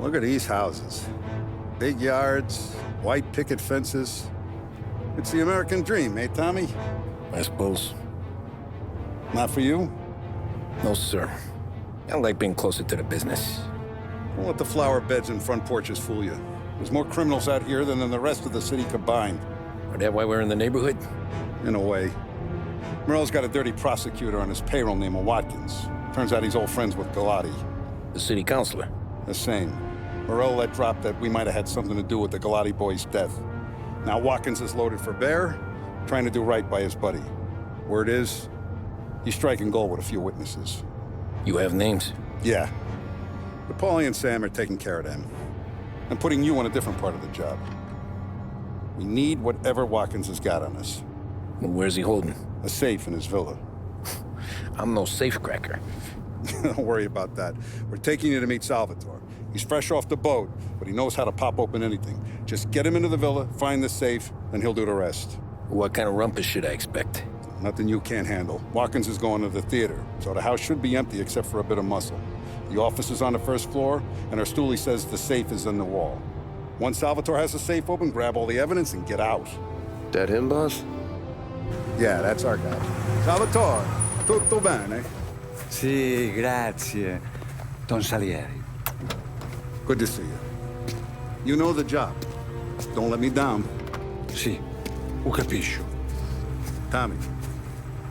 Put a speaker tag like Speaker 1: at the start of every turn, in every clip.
Speaker 1: Look at these houses. Big yards, white picket fences. It's the American dream, eh, Tommy?
Speaker 2: I suppose.
Speaker 1: Not for you?
Speaker 2: No, sir. I like being closer to the business.
Speaker 1: Don't let the flower beds and front porches fool you. There's more criminals out here than in the rest of the city combined.
Speaker 2: Is that why we're in the neighborhood?
Speaker 1: In a way. Merle's got a dirty prosecutor on his payroll named Watkins. Turns out he's old friends with Galati.
Speaker 2: The city councilor?
Speaker 1: The same. Morello let drop that we might have had something to do with the Galati boy's death. Now Watkins is loaded for bear, trying to do right by his buddy. Word is, he's striking gold with a few witnesses.
Speaker 2: You have names?
Speaker 1: Yeah. But Paulie and Sam are taking care of them. I'm putting you on a different part of the job. We need whatever Watkins has got on us.
Speaker 2: Well, where's he holding?
Speaker 1: A safe in his villa.
Speaker 2: I'm no safecracker.
Speaker 1: Don't worry about that. We're taking you to meet Salvatore. He's fresh off the boat, but he knows how to pop open anything. Just get him into the villa, find the safe, and he'll do the rest.
Speaker 2: What kind of rumpus should I expect?
Speaker 1: Nothing you can't handle. Watkins is going to the theater, so the house should be empty except for a bit of muscle. The office is on the first floor, and our stoolie says the safe is in the wall. Once Salvatore has the safe open, grab all the evidence and get out.
Speaker 3: That him, boss?
Speaker 1: Yeah, that's our guy. Salvatore, tutto bene?
Speaker 4: Sì, grazie, Don Salieri.
Speaker 1: Good to see you. You know the job. Don't let me down.
Speaker 4: Sì, ho capisco.
Speaker 1: Tommy,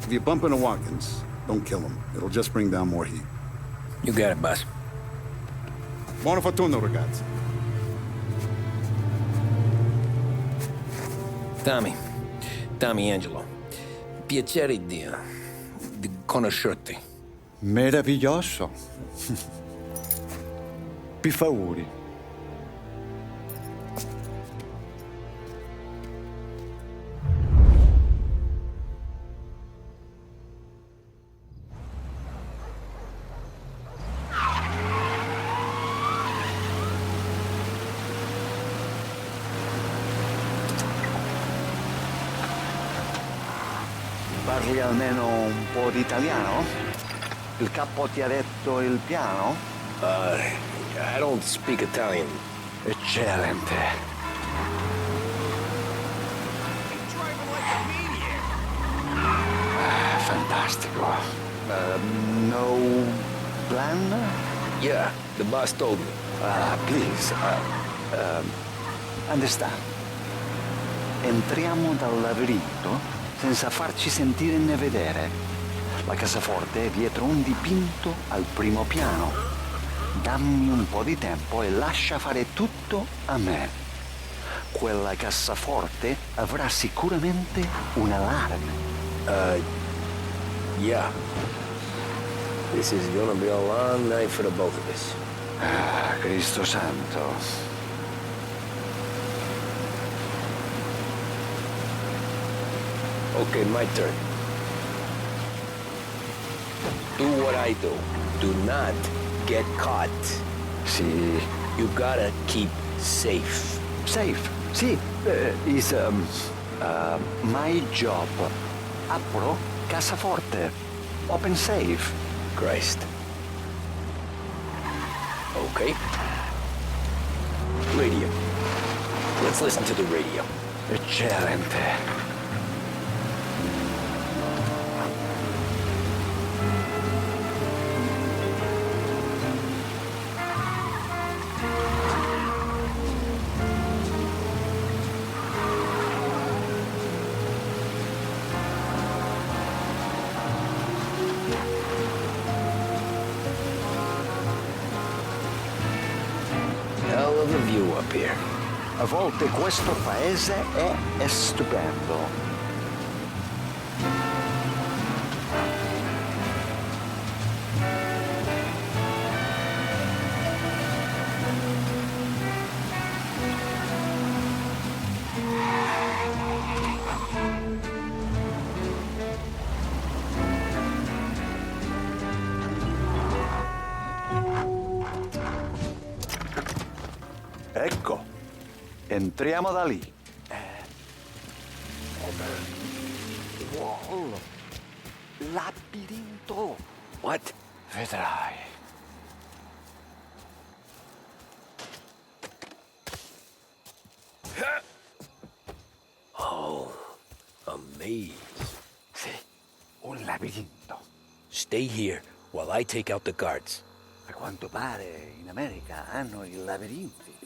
Speaker 1: if you bump into Watkins, don't kill him. It'll just bring down more heat.
Speaker 2: You got it, boss.
Speaker 1: Buona fortuna, ragazzi.
Speaker 2: Tommy Angelo. Piacere di conoscerti.
Speaker 4: Meraviglioso. Pifauri.
Speaker 5: Parli almeno un po' di italiano? Il capo ti ha detto il piano?
Speaker 2: I don't speak Italian.
Speaker 5: Eccellente. Fantastico. No plan?
Speaker 2: Yeah, the boss told me.
Speaker 5: Please. Understand. Entriamo dal labirinto senza farci sentire né vedere. La cassaforte è dietro un dipinto al primo piano. Dammi un po' di tempo e lascia fare tutto a me. Quella cassaforte avrà sicuramente un allarme.
Speaker 2: Yeah. This is gonna be a long night for the both of us.
Speaker 5: Cristo santo.
Speaker 2: Okay, my turn. Do what I do. Do not get caught.
Speaker 5: Sì.
Speaker 2: You gotta keep safe.
Speaker 5: Safe. Sì. Is my job. Apro cassaforte. Open safe.
Speaker 2: Christ. Okay. Radio. Let's listen to the radio.
Speaker 5: Eccellente.
Speaker 2: Hell of a view up here.
Speaker 5: A volte questo paese è stupendo. Ecco, entriamo da lì. Wall. Labirinto.
Speaker 2: What?
Speaker 5: Vedrai.
Speaker 2: maze.
Speaker 5: Sì, un labirinto.
Speaker 2: Stay here while I take out the guards.
Speaker 5: A quanto pare in America hanno i labirinti.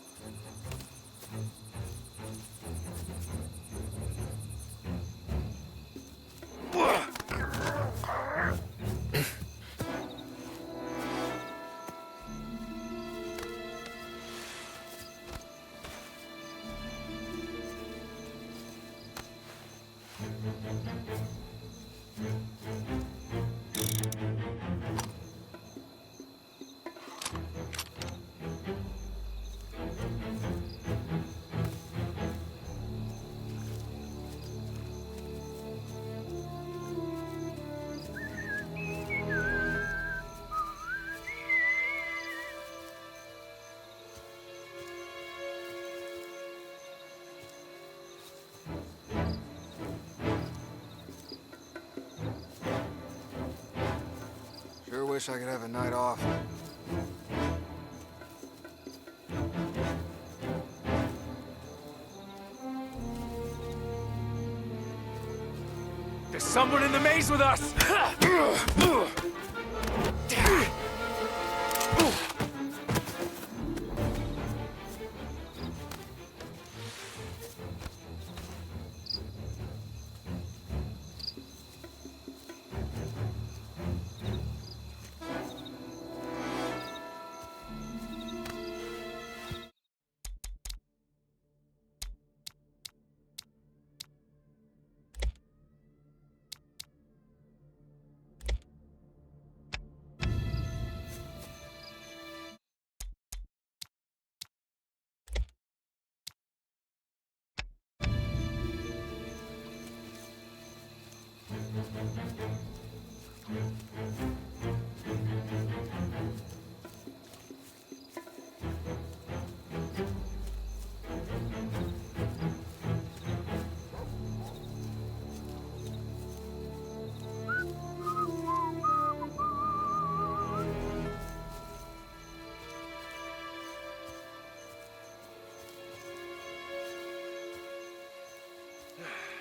Speaker 3: Sure wish I could have a night off.
Speaker 6: There's someone in the maze with us!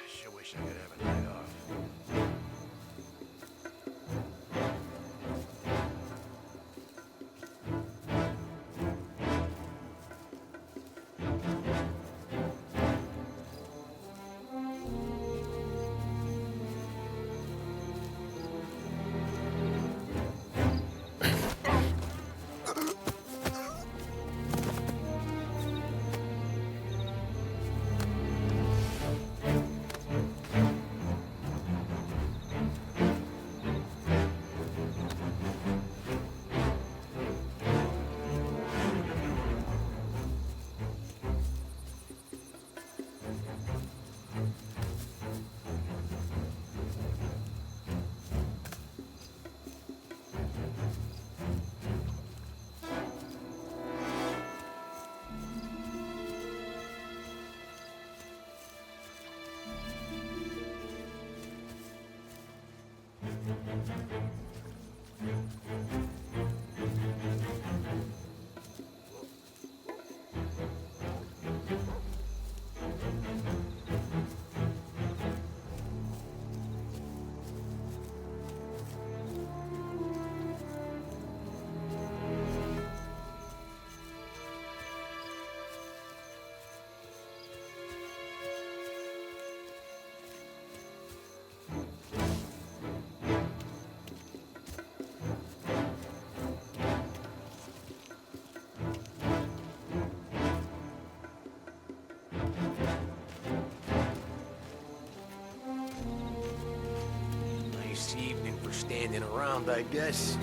Speaker 6: Sure wish I could have a night off. Nice evening for standing around, I guess.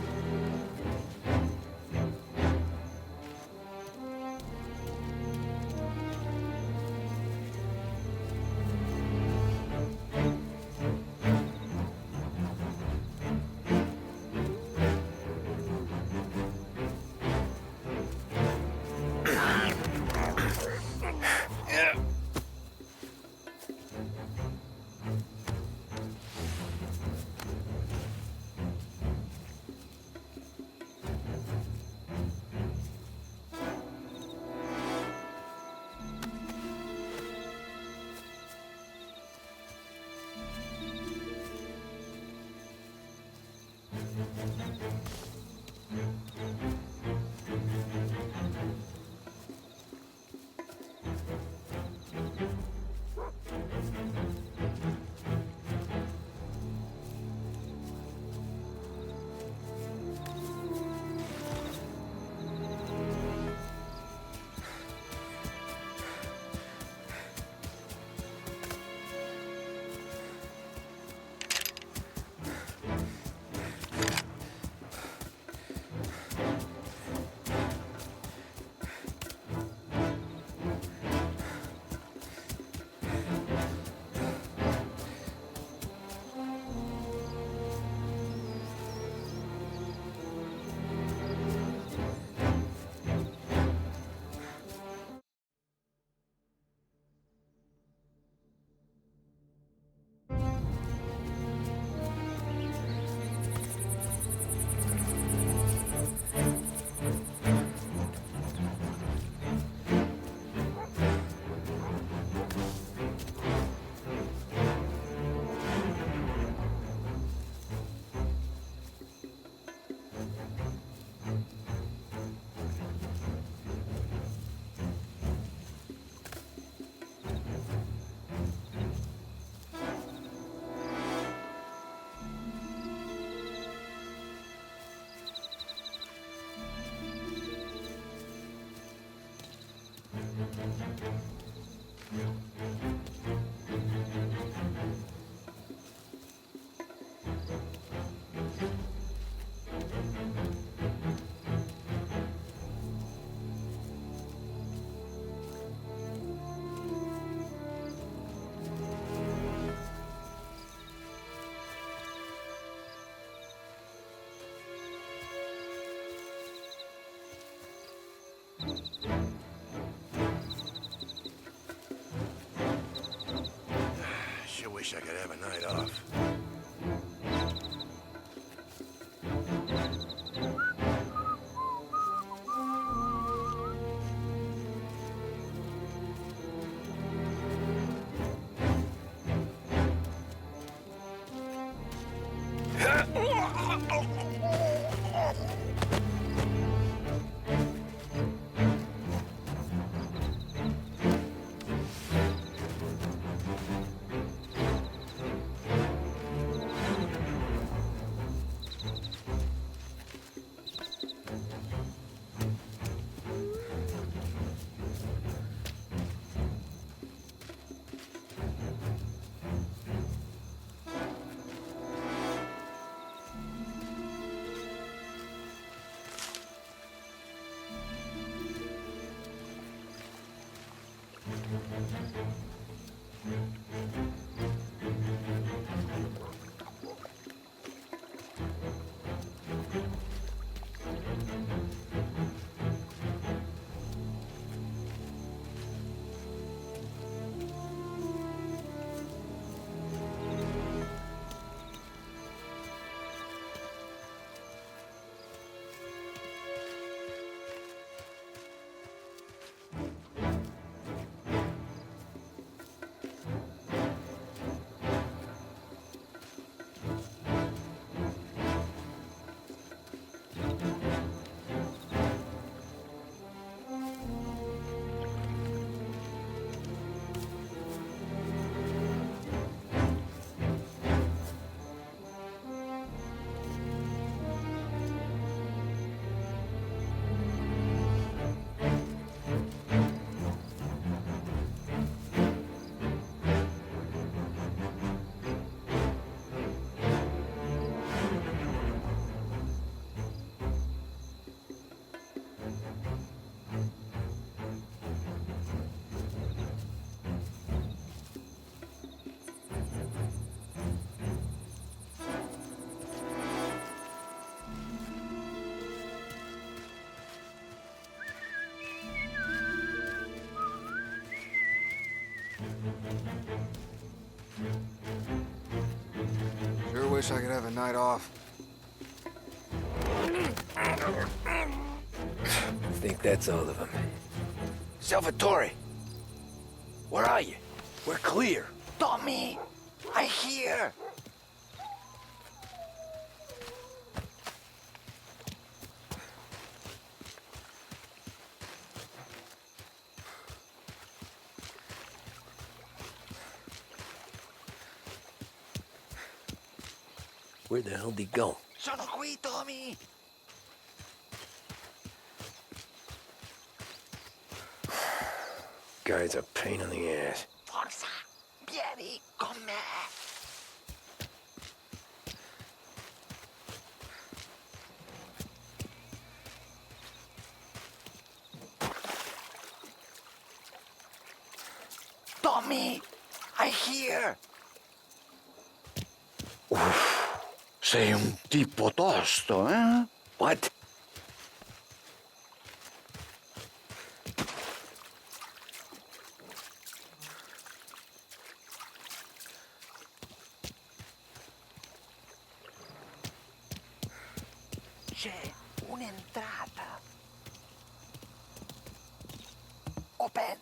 Speaker 6: Sure wish I could have a night off.
Speaker 3: Sure wish I could have a night off.
Speaker 2: I think that's all of them. Salvatore! Where are you? We're clear.
Speaker 5: Tommy, I hear.
Speaker 2: Where the hell did he go?
Speaker 5: Sono qui, Tommy.
Speaker 2: Guy's a pain in the ass.
Speaker 5: Forza, vieni con me. Tommy, I hear. Sei un tipo tosto, eh?
Speaker 2: What?
Speaker 5: C'è un'entrata. Open.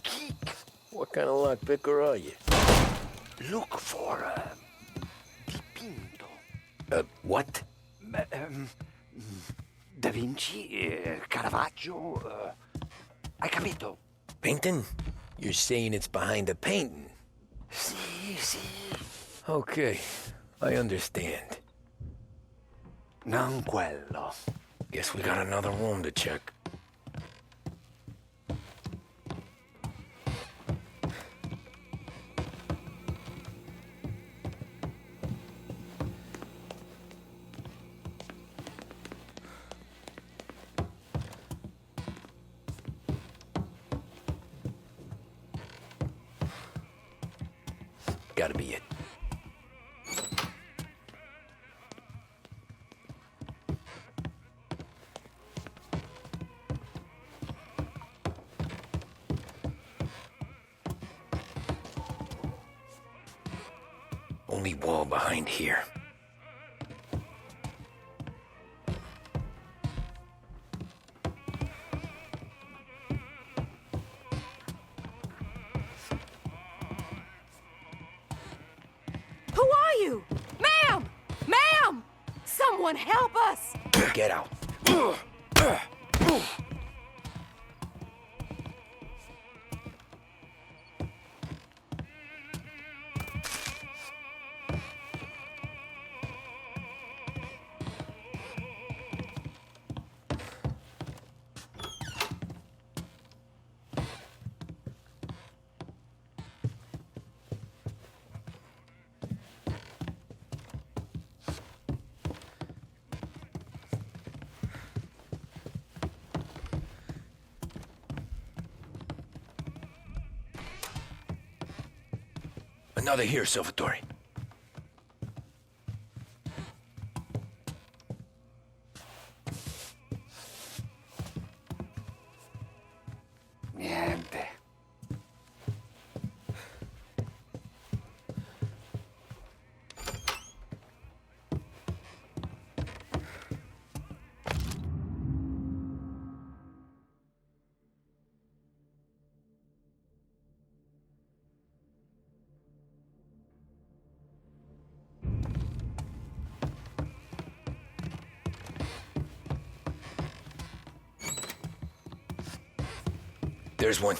Speaker 5: Kick.
Speaker 2: What kind of lockpicker are you?
Speaker 5: Look for a dipinto.
Speaker 2: What?
Speaker 5: Da Vinci, Caravaggio. Hai capito?
Speaker 2: Painting? You're saying it's behind the painting?
Speaker 5: Sì, sì.
Speaker 2: Okay, I understand.
Speaker 5: Non quello.
Speaker 2: Guess we got another room to check. Gotta be it. Only wall behind here.
Speaker 7: Who are you? Ma'am! Ma'am! Someone help us!
Speaker 2: Get out. Another here, Salvatore.
Speaker 5: Niente.
Speaker 2: There's one.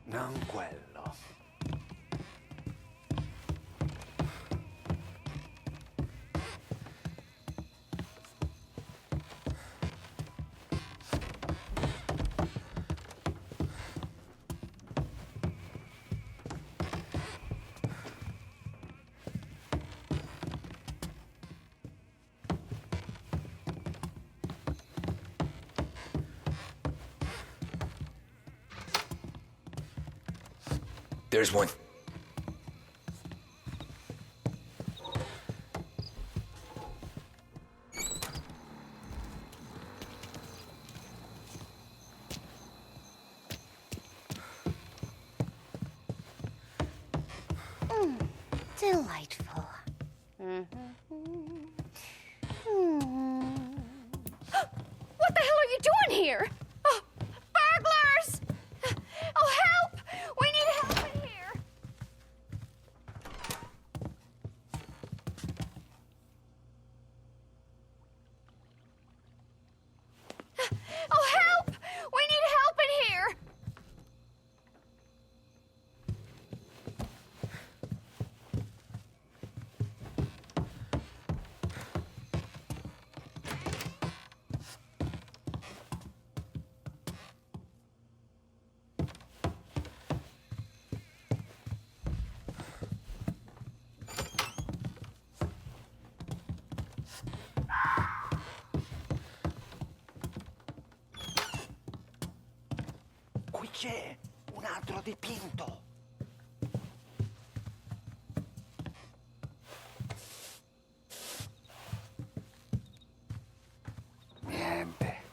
Speaker 5: Non quello.
Speaker 2: There's one.
Speaker 7: Delightful. What the hell are you doing here? Oh, burglars! Oh, help! We need help in here! Oh, help! We need help in here!
Speaker 5: c'è un altro dipinto. Niente.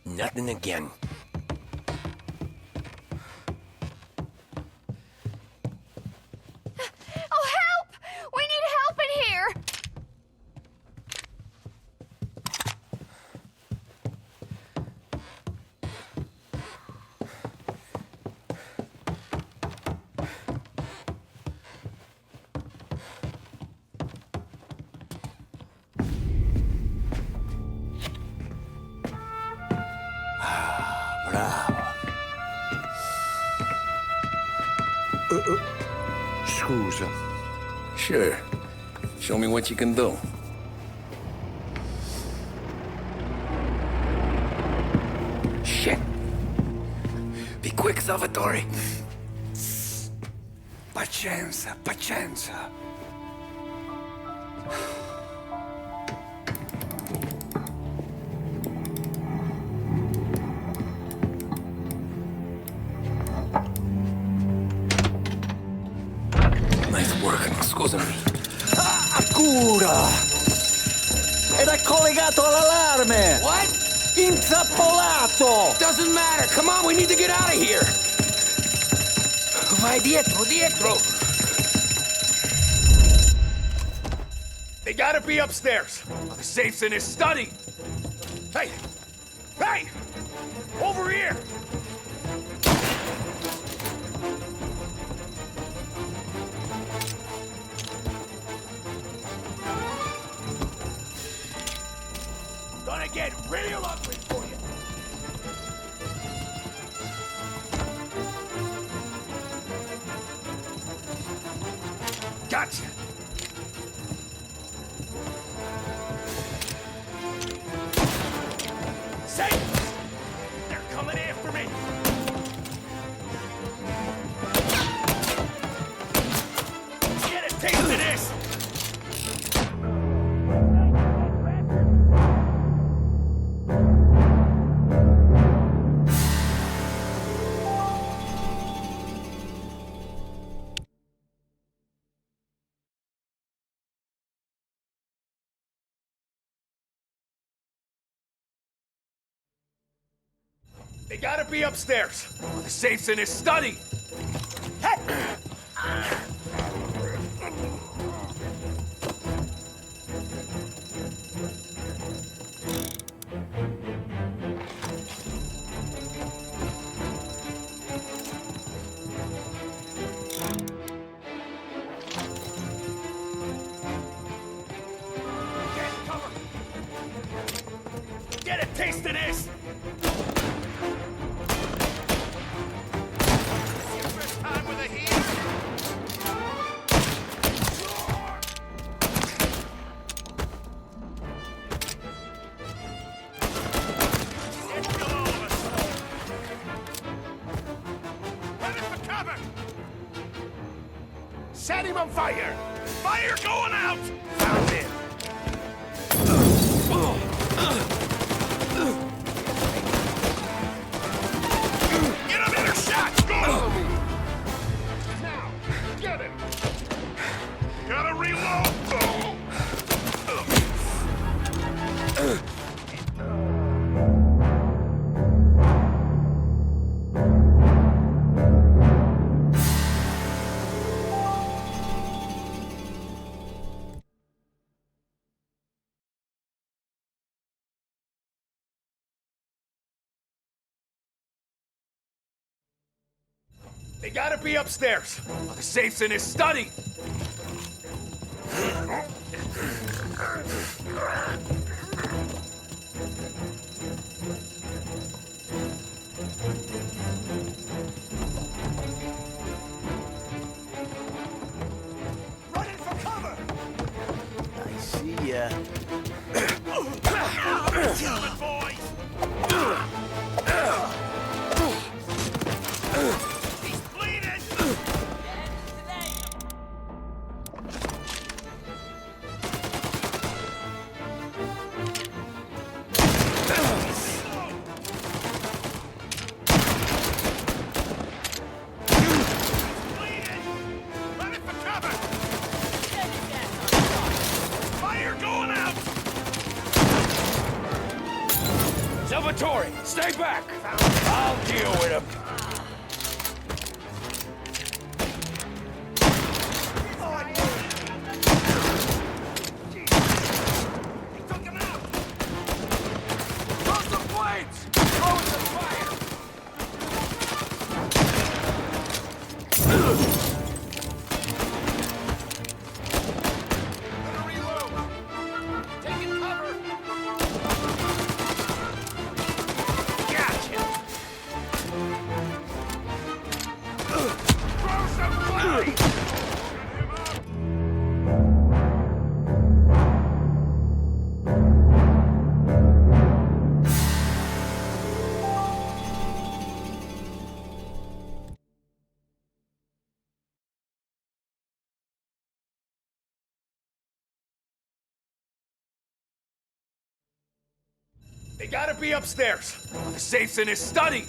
Speaker 2: Nothing again.
Speaker 7: Oh, help! We need help in here!
Speaker 5: Bravo. Scusa.
Speaker 2: Sure. Show me what you can do. Shit. Be quick, Salvatore.
Speaker 5: Pazienza, pazienza.
Speaker 2: Nice work, scusami.
Speaker 5: Cura! Ed è collegato all'allarme!
Speaker 2: What?
Speaker 5: Intrappolato!
Speaker 2: Doesn't matter. Come on, we need to get out of here. Vai dietro, dietro.
Speaker 6: They gotta be upstairs. The safe's in his study. Hey! Hey! Over here! Gonna get real ugly for you. Gotcha. Safe! They're coming after me! Get a taste of this! They gotta be upstairs. The safe's in his study. Hey! Get cover! Get a taste of this! Time with a heater? Get below us! Headed for cover! Set him on fire! Fire going out! Found him! Get a better shot! Go! Now, get him! Gotta reload! They gotta be upstairs. The safe's in his study. Running for cover!
Speaker 2: I see ya.
Speaker 6: Damn it, boys! He's bleeding! Running for cover! Fire going out! Salvatore, stay back! I'll deal with him. He took him out! Throw some blades! Throw some fire! Gonna reload! Taking cover! Gotcha! Throw some blades! They gotta be upstairs. The safe's in his study.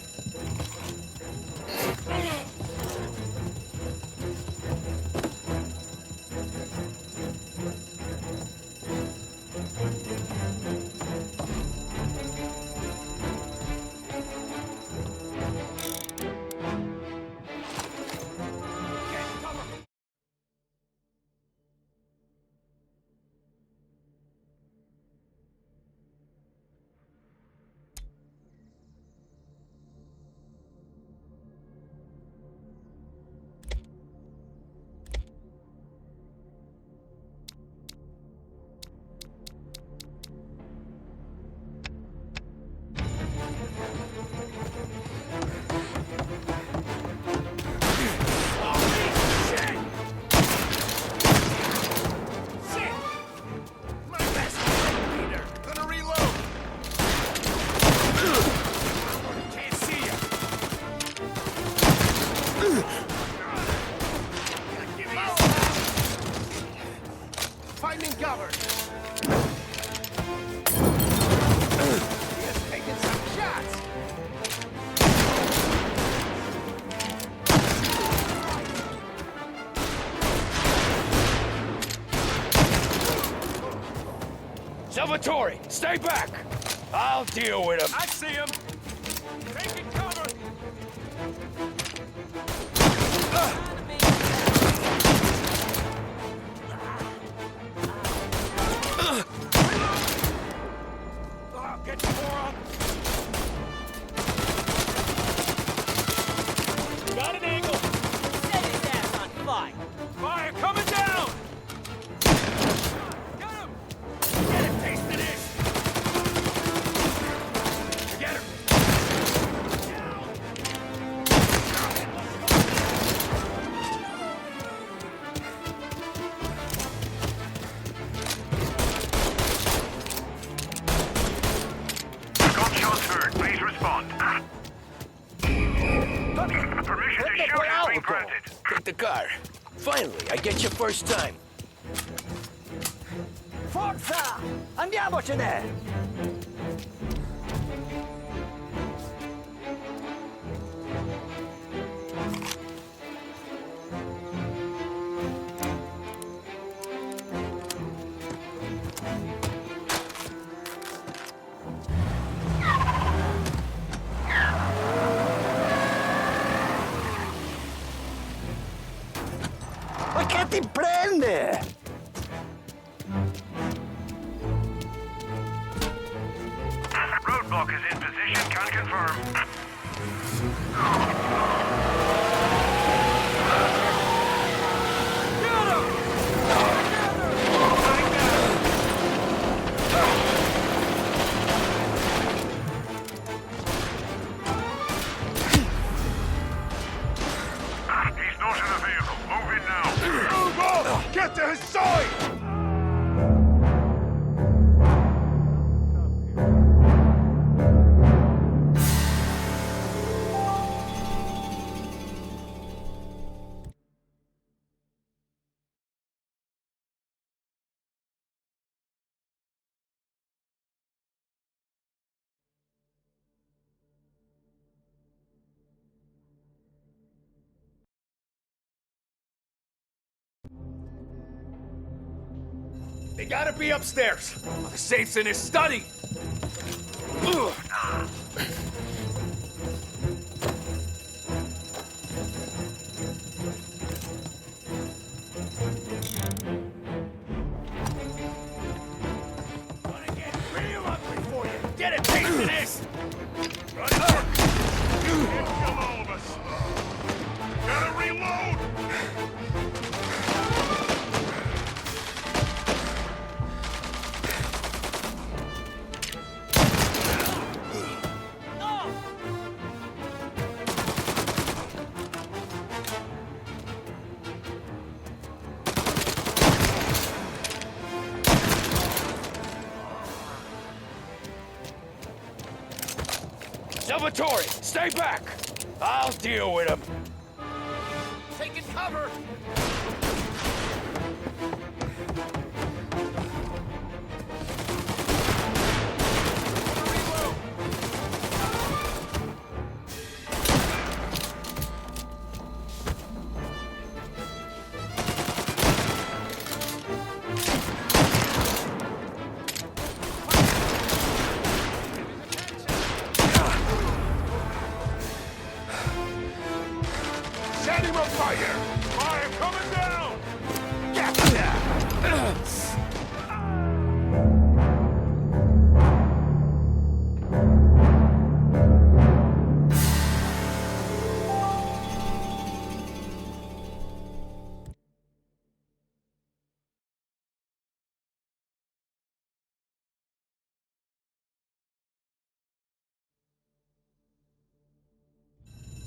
Speaker 6: Finding cover. He's taking some shots. Salvatore, stay back. I'll deal with him. I see him. Taking cover. Get your moron! Got an angle!
Speaker 8: Set his ass on fire!
Speaker 6: Fire coming down! Got him! Get a taste of this! Get him!
Speaker 9: Gunshots heard. Please respond. Permission to shoot has been granted.
Speaker 2: Take the car. Finally, I get your first time.
Speaker 5: Forza! Andiamocene! Ma che ti prende?
Speaker 9: Roadblock is in position, can confirm. He's not in the vehicle. Move in now.
Speaker 6: Move on! Get to his side! They gotta be upstairs. The safe's in his study. Ugh. Gonna get real ugly for you. Get a taste of this.
Speaker 9: Run it. Can't kill all of us. Gotta reload.
Speaker 2: Salvatore, stay back! I'll deal with him.
Speaker 6: Taking cover. Set him on fire! Fire coming down! Get that!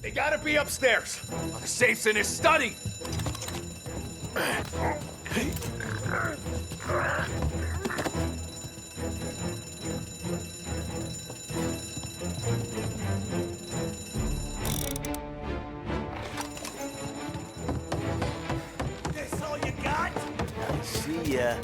Speaker 6: They gotta be upstairs. The safe's in his study. This all you got?
Speaker 2: See ya.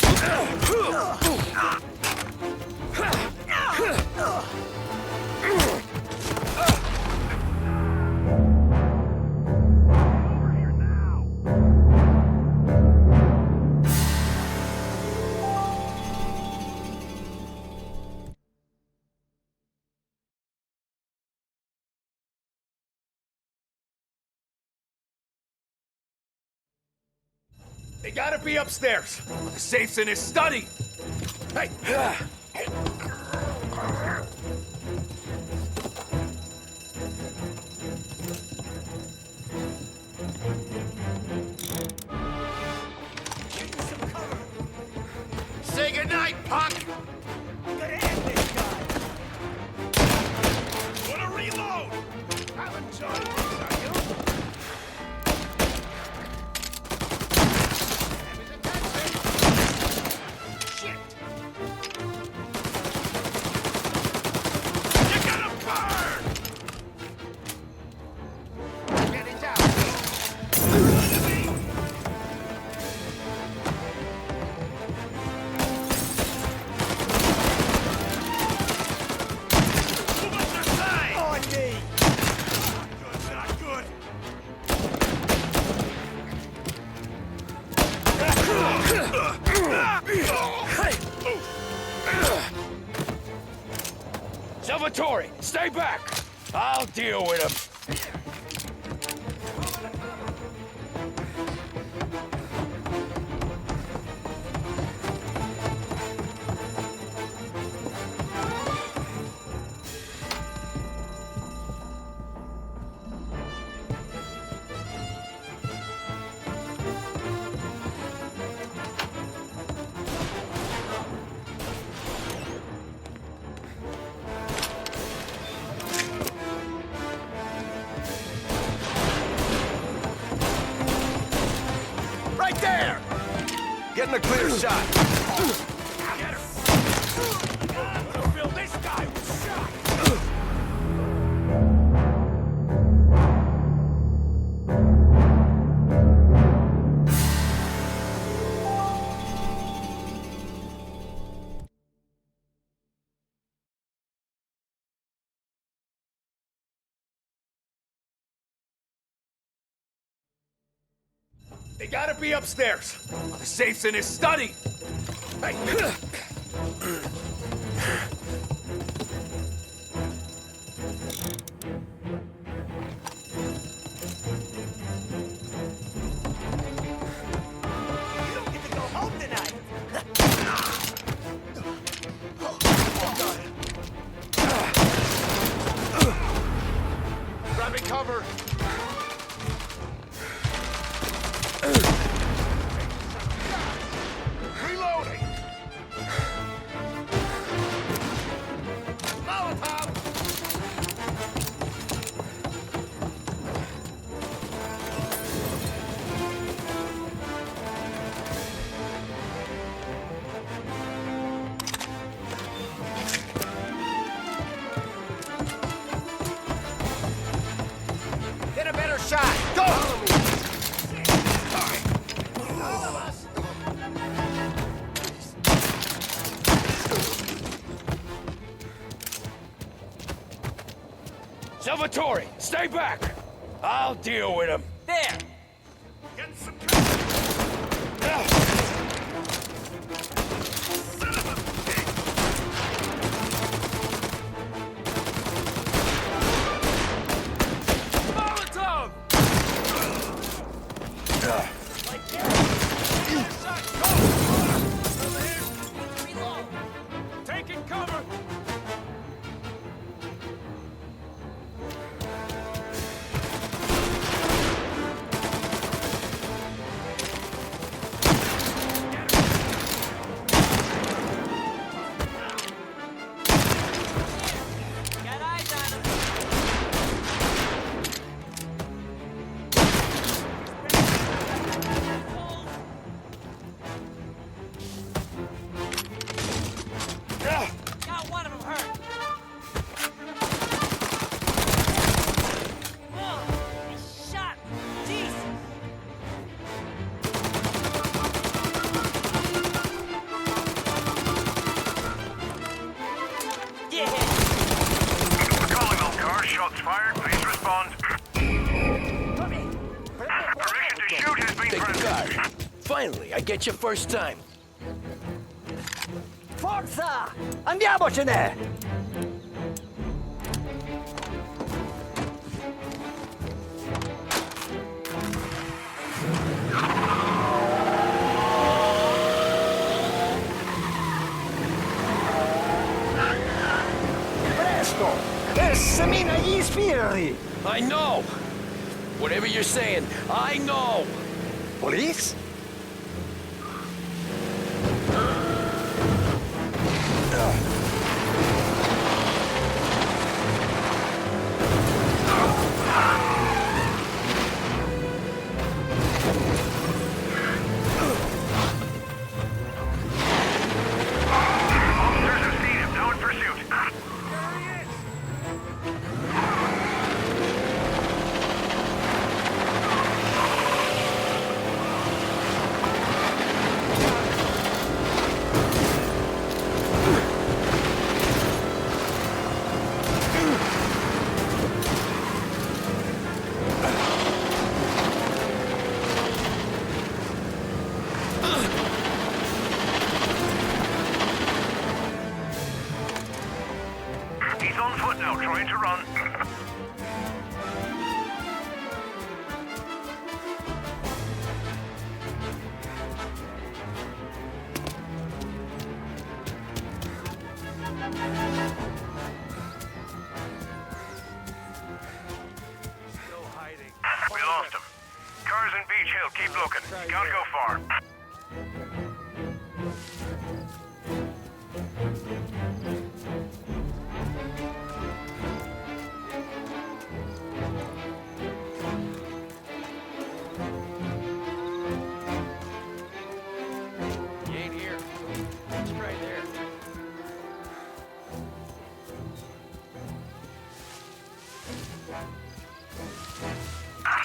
Speaker 6: They gotta be upstairs. The safe's in his study. Hey! Say goodnight, punk! I'm gonna end this guy! Wanna reload? I'll enjoy this, are you? Have his attention! Shit!
Speaker 2: Salvatore, stay back! I'll deal with him.
Speaker 6: Right there! Getting a clear shot. Get him! Fill this guy with shot! They gotta be upstairs. The safe's in his study. Hey.
Speaker 8: You don't get to go home tonight.
Speaker 6: Grabbing cover. Reloading. Molotov. Get a better shot. Go. Salvatore, stay back! I'll deal with him.
Speaker 8: There.
Speaker 6: Get some cover! Son of a pig! Molotov!
Speaker 8: Like here.
Speaker 6: Go! Over here!
Speaker 8: Reload.
Speaker 6: Taking cover!
Speaker 8: Got eyes on him. Got one of them hurt. Oh, he shot me. Jesus. Get hit.
Speaker 9: We're calling all cars. Shots fired. Please respond. Permission to shoot has been
Speaker 2: Take the
Speaker 9: granted.
Speaker 2: car. Finally, I get your first time.
Speaker 5: Forza! Andiamocene! Presto! E semina gli sbirri!
Speaker 2: I know! Whatever you're saying, I know!
Speaker 5: Police?
Speaker 9: Officers have seen him. Now in pursuit. spot now, trying to run. We lost him. Cars in Beach Hill, keep looking. You can't go far.
Speaker 2: You ain't here. It's right there.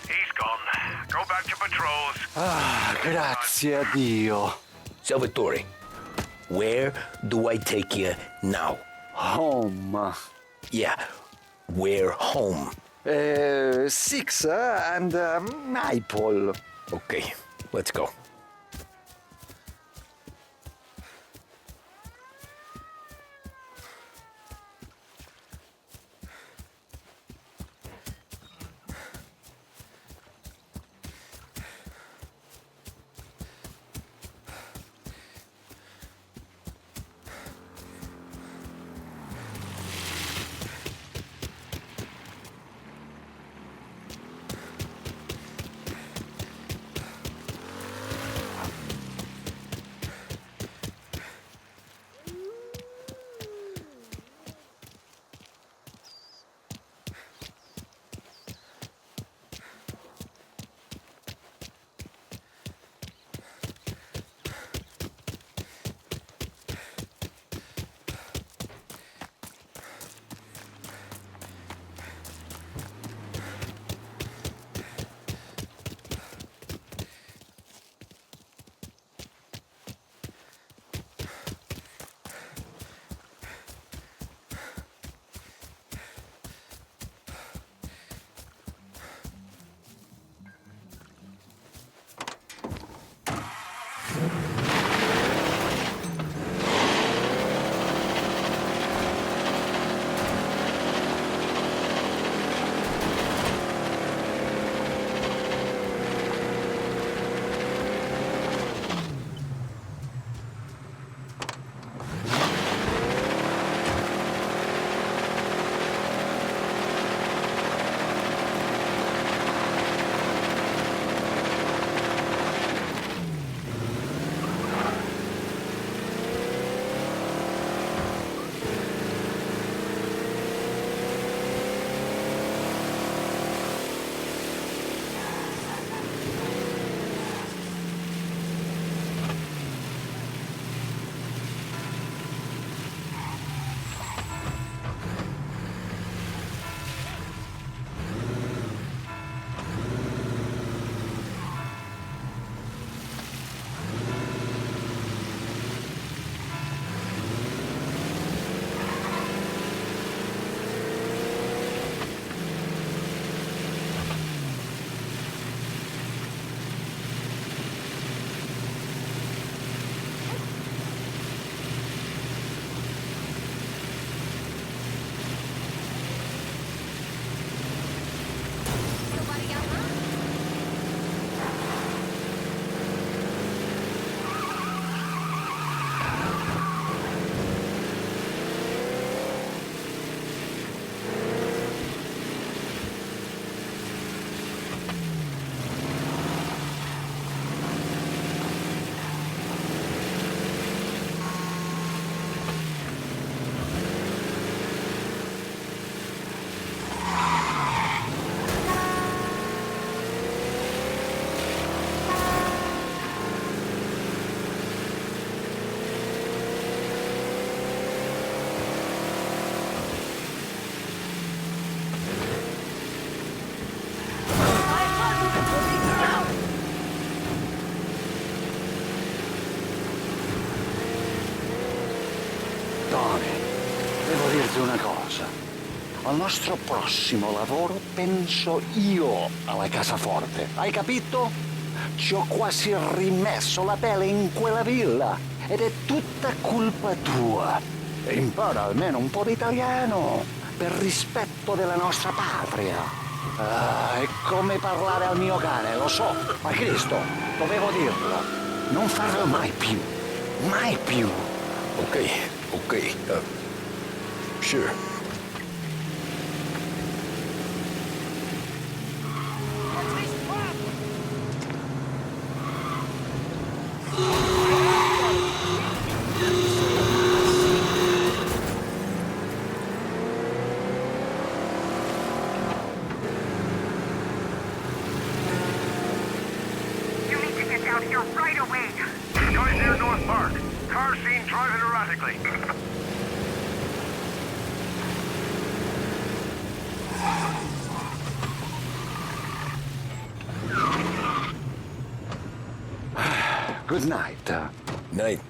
Speaker 9: He's gone. Go back to patrols.
Speaker 5: Ah, grazie a Dio.
Speaker 2: Salvatore, where do I take you now?
Speaker 5: Home.
Speaker 2: Yeah, where home?
Speaker 5: 6 and Maple.
Speaker 2: Okay, let's go.
Speaker 5: dirti una cosa. Al nostro prossimo lavoro penso io alla cassaforte. Hai capito? Ci ho quasi rimesso la pelle in quella villa ed è tutta colpa tua. E impara almeno un po' di italiano. per rispetto della nostra patria. È come parlare al mio cane, lo so, ma Cristo, dovevo dirlo. Non farlo mai più. Mai più.
Speaker 2: Okay. Sure.
Speaker 8: What's his problem?
Speaker 9: You need to get down here right away. Guys near North Park. Car seen driving erratically.
Speaker 5: Good night.
Speaker 2: Night.